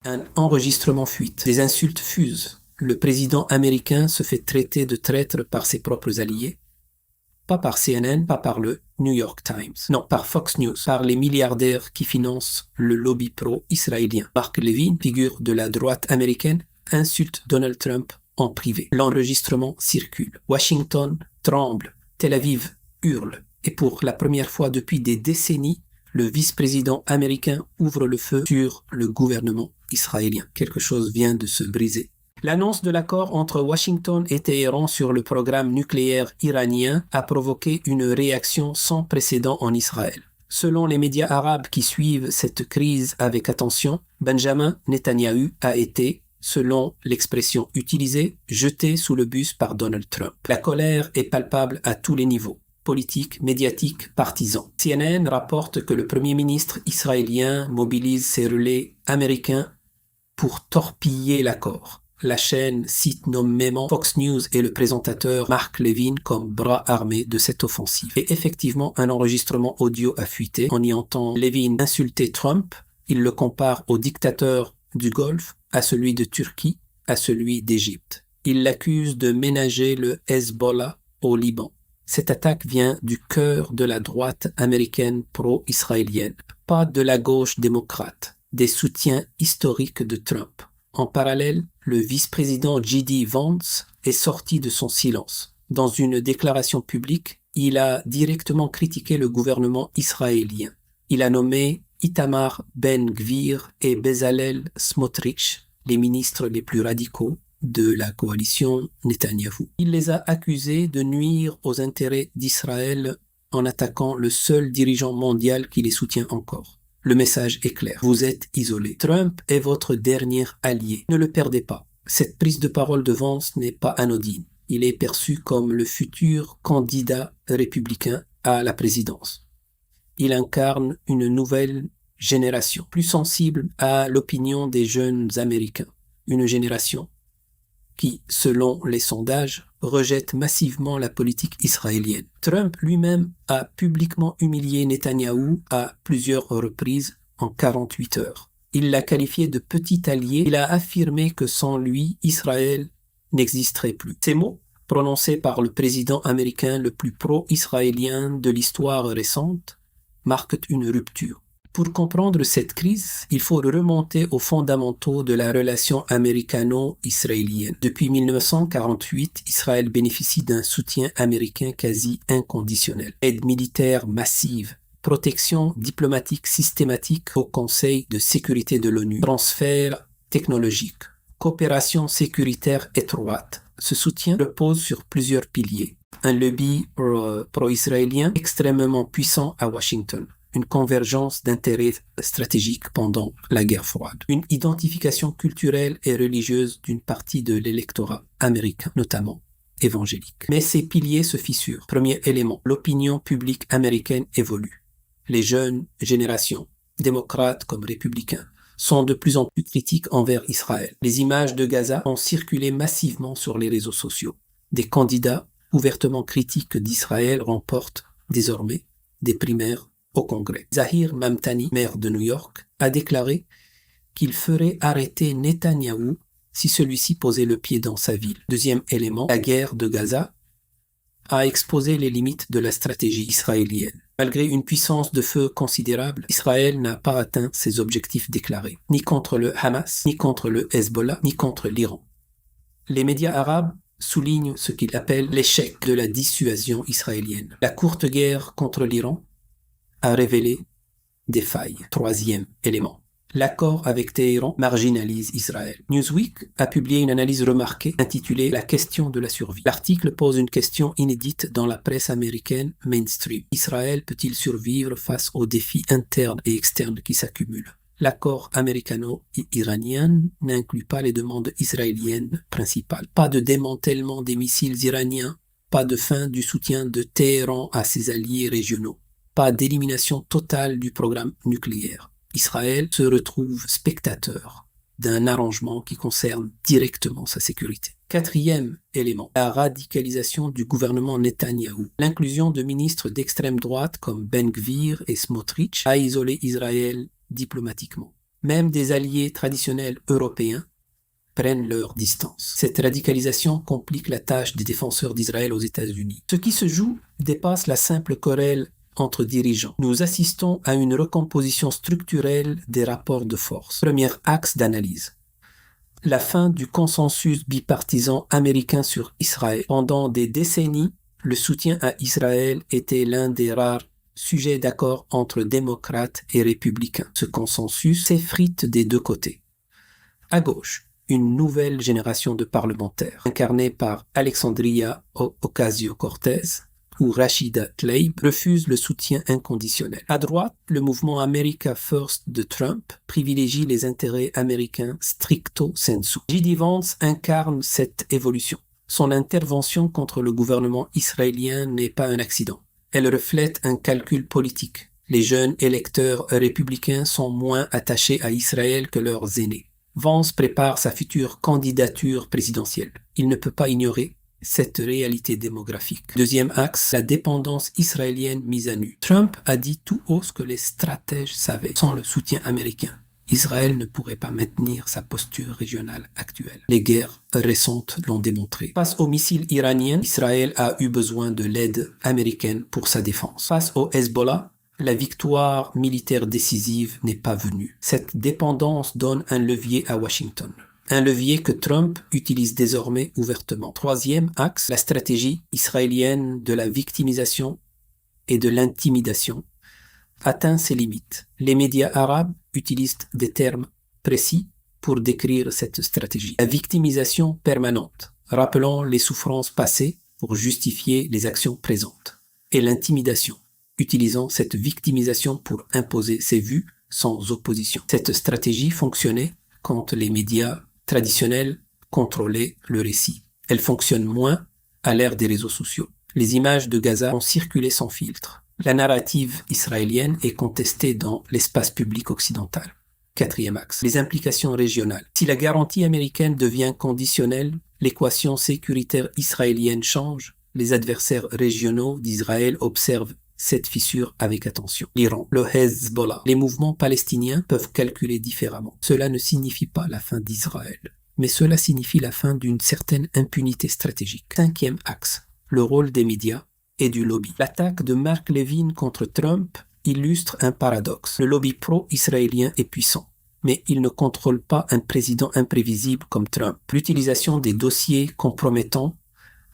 Un enregistrement fuite. Des insultes fusent. Le président américain se fait traiter de traître par ses propres alliés. Pas par CNN, pas par le New York Times. Non, par Fox News, par les milliardaires qui financent le lobby pro-israélien. Mark Levin, figure de la droite américaine, insulte Donald Trump en privé. L'enregistrement circule. Washington tremble. Tel Aviv hurle. Et pour la première fois depuis des décennies, le vice-président américain ouvre le feu sur le gouvernement israélien. Quelque chose vient de se briser. L'annonce de l'accord entre Washington et Téhéran sur le programme nucléaire iranien a provoqué une réaction sans précédent en Israël. Selon les médias arabes qui suivent cette crise avec attention, Benjamin Netanyahou a été, selon l'expression utilisée, jeté sous le bus par Donald Trump. La colère est palpable à tous les niveaux. Politique, médiatique, partisan. CNN rapporte que le premier ministre israélien mobilise ses relais américains pour torpiller l'accord. La chaîne cite nommément Fox News et le présentateur Mark Levin comme bras armés de cette offensive. Et effectivement, un enregistrement audio a fuité. On y entend Levin insulter Trump. Il le compare au dictateur du Golfe, à celui de Turquie, à celui d'Égypte. Il l'accuse de ménager le Hezbollah au Liban. Cette attaque vient du cœur de la droite américaine pro-israélienne, pas de la gauche démocrate, des soutiens historiques de Trump. En parallèle, le vice-président J.D. Vance est sorti de son silence. Dans une déclaration publique, il a directement critiqué le gouvernement israélien. Il a nommé Itamar Ben-Gvir et Bezalel Smotrich, les ministres les plus radicaux de la coalition Netanyahou. Il les a accusés de nuire aux intérêts d'Israël en attaquant le seul dirigeant mondial qui les soutient encore. Le message est clair. Vous êtes isolés. Trump est votre dernier allié. Ne le perdez pas. Cette prise de parole de Vance n'est pas anodine. Il est perçu comme le futur candidat républicain à la présidence. Il incarne une nouvelle génération, plus sensible à l'opinion des jeunes Américains. Une génération qui, selon les sondages, rejette massivement la politique israélienne. Trump lui-même a publiquement humilié Netanyahou à plusieurs reprises en 48 heures. Il l'a qualifié de petit allié. Il a affirmé que sans lui, Israël n'existerait plus. Ces mots, prononcés par le président américain le plus pro-israélien de l'histoire récente, marquent une rupture. Pour comprendre cette crise, il faut remonter aux fondamentaux de la relation américano-israélienne. Depuis 1948, Israël bénéficie d'un soutien américain quasi inconditionnel. Aide militaire massive, protection diplomatique systématique au Conseil de sécurité de l'ONU, transfert technologique, coopération sécuritaire étroite. Ce soutien repose sur plusieurs piliers. Un lobby pro-israélien extrêmement puissant à Washington. Une convergence d'intérêts stratégiques pendant la guerre froide, une identification culturelle et religieuse d'une partie de l'électorat américain, notamment évangélique. Mais ces piliers se fissurent. Premier élément, l'opinion publique américaine évolue. Les jeunes générations, démocrates comme républicains, sont de plus en plus critiques envers Israël. Les images de Gaza ont circulé massivement sur les réseaux sociaux. Des candidats ouvertement critiques d'Israël remportent désormais des primaires au Congrès. Zahir Mamtani, maire de New York, a déclaré qu'il ferait arrêter Netanyahou si celui-ci posait le pied dans sa ville. Deuxième élément, la guerre de Gaza a exposé les limites de la stratégie israélienne. Malgré une puissance de feu considérable, Israël n'a pas atteint ses objectifs déclarés, ni contre le Hamas, ni contre le Hezbollah, ni contre l'Iran. Les médias arabes soulignent ce qu'ils appellent l'échec de la dissuasion israélienne. La courte guerre contre l'Iran a révélé des failles. Troisième élément. L'accord avec Téhéran marginalise Israël. Newsweek a publié une analyse remarquée intitulée « La question de la survie ». L'article pose une question inédite dans la presse américaine mainstream. Israël peut-il survivre face aux défis internes et externes qui s'accumulent? L'accord américano-iranien n'inclut pas les demandes israéliennes principales. Pas de démantèlement des missiles iraniens, pas de fin du soutien de Téhéran à ses alliés régionaux. Pas d'élimination totale du programme nucléaire. Israël se retrouve spectateur d'un arrangement qui concerne directement sa sécurité. Quatrième élément, la radicalisation du gouvernement Netanyahou. L'inclusion de ministres d'extrême droite comme Ben-Gvir et Smotrich a isolé Israël diplomatiquement. Même des alliés traditionnels européens prennent leur distance. Cette radicalisation complique la tâche des défenseurs d'Israël aux États-Unis. Ce qui se joue dépasse la simple querelle entre dirigeants. Nous assistons à une recomposition structurelle des rapports de force. Premier axe d'analyse. La fin du consensus bipartisan américain sur Israël. Pendant des décennies, le soutien à Israël était l'un des rares sujets d'accord entre démocrates et républicains. Ce consensus s'effrite des deux côtés. À gauche, une nouvelle génération de parlementaires, incarnée par Alexandria Ocasio-Cortez ou Rashida Tlaib, refuse le soutien inconditionnel. À droite, le mouvement America First de Trump privilégie les intérêts américains stricto sensu. J.D. Vance incarne cette évolution. Son intervention contre le gouvernement israélien n'est pas un accident. Elle reflète un calcul politique. Les jeunes électeurs républicains sont moins attachés à Israël que leurs aînés. Vance prépare sa future candidature présidentielle. Il ne peut pas ignorer cette réalité démographique. Deuxième axe, la dépendance israélienne mise à nu. Trump a dit tout haut ce que les stratèges savaient. Sans le soutien américain, Israël ne pourrait pas maintenir sa posture régionale actuelle. Les guerres récentes l'ont démontré. Face aux missiles iraniens, Israël a eu besoin de l'aide américaine pour sa défense. Face au Hezbollah, la victoire militaire décisive n'est pas venue. Cette dépendance donne un levier à Washington. Un levier que Trump utilise désormais ouvertement. Troisième axe, la stratégie israélienne de la victimisation et de l'intimidation atteint ses limites. Les médias arabes utilisent des termes précis pour décrire cette stratégie. La victimisation permanente, rappelant les souffrances passées pour justifier les actions présentes. Et l'intimidation, utilisant cette victimisation pour imposer ses vues sans opposition. Cette stratégie fonctionnait quand les médias traditionnels contrôlaient le récit. Elle fonctionne moins à l'ère des réseaux sociaux. Les images de Gaza ont circulé sans filtre. La narrative israélienne est contestée dans l'espace public occidental. Quatrième axe, les implications régionales. Si la garantie américaine devient conditionnelle, l'équation sécuritaire israélienne change. Les adversaires régionaux d'Israël observent cette fissure avec attention. L'Iran, le Hezbollah, les mouvements palestiniens peuvent calculer différemment. Cela ne signifie pas la fin d'Israël, mais cela signifie la fin d'une certaine impunité stratégique. Cinquième axe, le rôle des médias et du lobby. L'attaque de Mark Levin contre Trump illustre un paradoxe. Le lobby pro-israélien est puissant, mais il ne contrôle pas un président imprévisible comme Trump. L'utilisation des dossiers compromettants,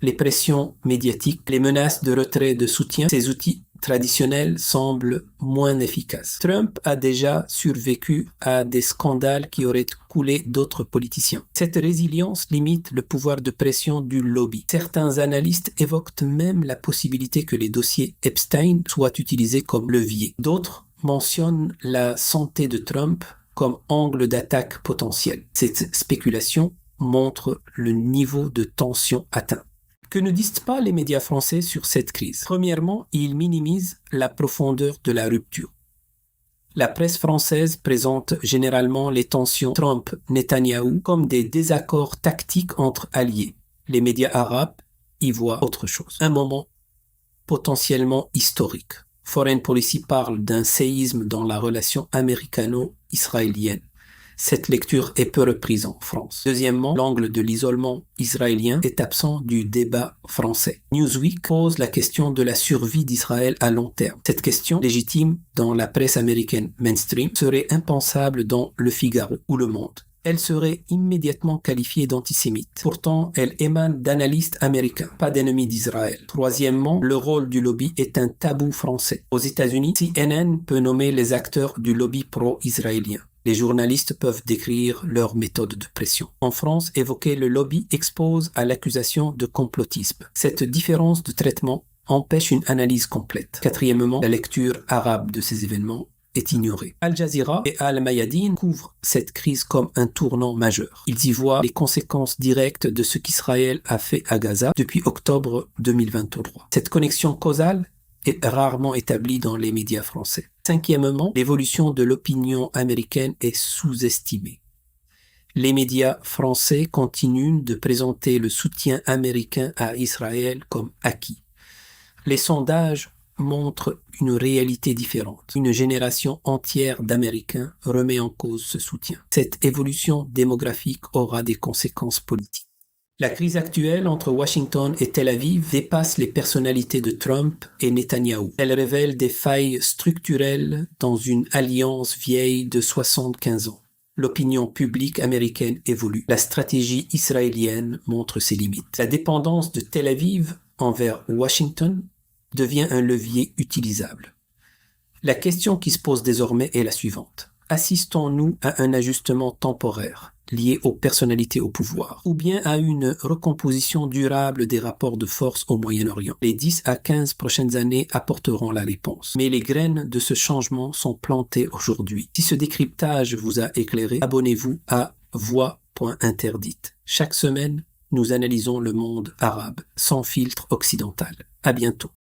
les pressions médiatiques, les menaces de retrait de soutien, ces outils traditionnels semblent moins efficaces. Trump a déjà survécu à des scandales qui auraient coulé d'autres politiciens. Cette résilience limite le pouvoir de pression du lobby. Certains analystes évoquent même la possibilité que les dossiers Epstein soient utilisés comme levier. D'autres mentionnent la santé de Trump comme angle d'attaque potentiel. Cette spéculation montre le niveau de tension atteint. Que ne disent pas les médias français sur cette crise? Premièrement, ils minimisent la profondeur de la rupture. La presse française présente généralement les tensions Trump-Netanyahou comme des désaccords tactiques entre alliés. Les médias arabes y voient autre chose. Un moment potentiellement historique. Foreign Policy parle d'un séisme dans la relation américano-israélienne. Cette lecture est peu reprise en France. Deuxièmement, l'angle de l'isolement israélien est absent du débat français. Newsweek pose la question de la survie d'Israël à long terme. Cette question, légitime dans la presse américaine mainstream, serait impensable dans Le Figaro ou Le Monde. Elle serait immédiatement qualifiée d'antisémite. Pourtant, elle émane d'analystes américains, pas d'ennemis d'Israël. Troisièmement, le rôle du lobby est un tabou français. Aux États-Unis, CNN peut nommer les acteurs du lobby pro-israélien. Les journalistes peuvent décrire leur méthode de pression. En France, évoquer le lobby expose à l'accusation de complotisme. Cette différence de traitement empêche une analyse complète. Quatrièmement, la lecture arabe de ces événements est ignorée. Al Jazeera et Al Mayadeen couvrent cette crise comme un tournant majeur. Ils y voient les conséquences directes de ce qu'Israël a fait à Gaza depuis octobre 2023. Cette connexion causale est rarement établie dans les médias français. Cinquièmement, l'évolution de l'opinion américaine est sous-estimée. Les médias français continuent de présenter le soutien américain à Israël comme acquis. Les sondages montre une réalité différente. Une génération entière d'Américains remet en cause ce soutien. Cette évolution démographique aura des conséquences politiques. La crise actuelle entre Washington et Tel Aviv dépasse les personnalités de Trump et Netanyahou. Elle révèle des failles structurelles dans une alliance vieille de 75 ans. L'opinion publique américaine évolue. La stratégie israélienne montre ses limites. La dépendance de Tel Aviv envers Washington devient un levier utilisable. La question qui se pose désormais est la suivante. Assistons-nous à un ajustement temporaire lié aux personnalités au pouvoir, ou bien à une recomposition durable des rapports de force au Moyen-Orient? Les 10 à 15 prochaines années apporteront la réponse. Mais les graines de ce changement sont plantées aujourd'hui. Si ce décryptage vous a éclairé, abonnez-vous à Voix.interdite. Chaque semaine, nous analysons le monde arabe, sans filtre occidental. À bientôt.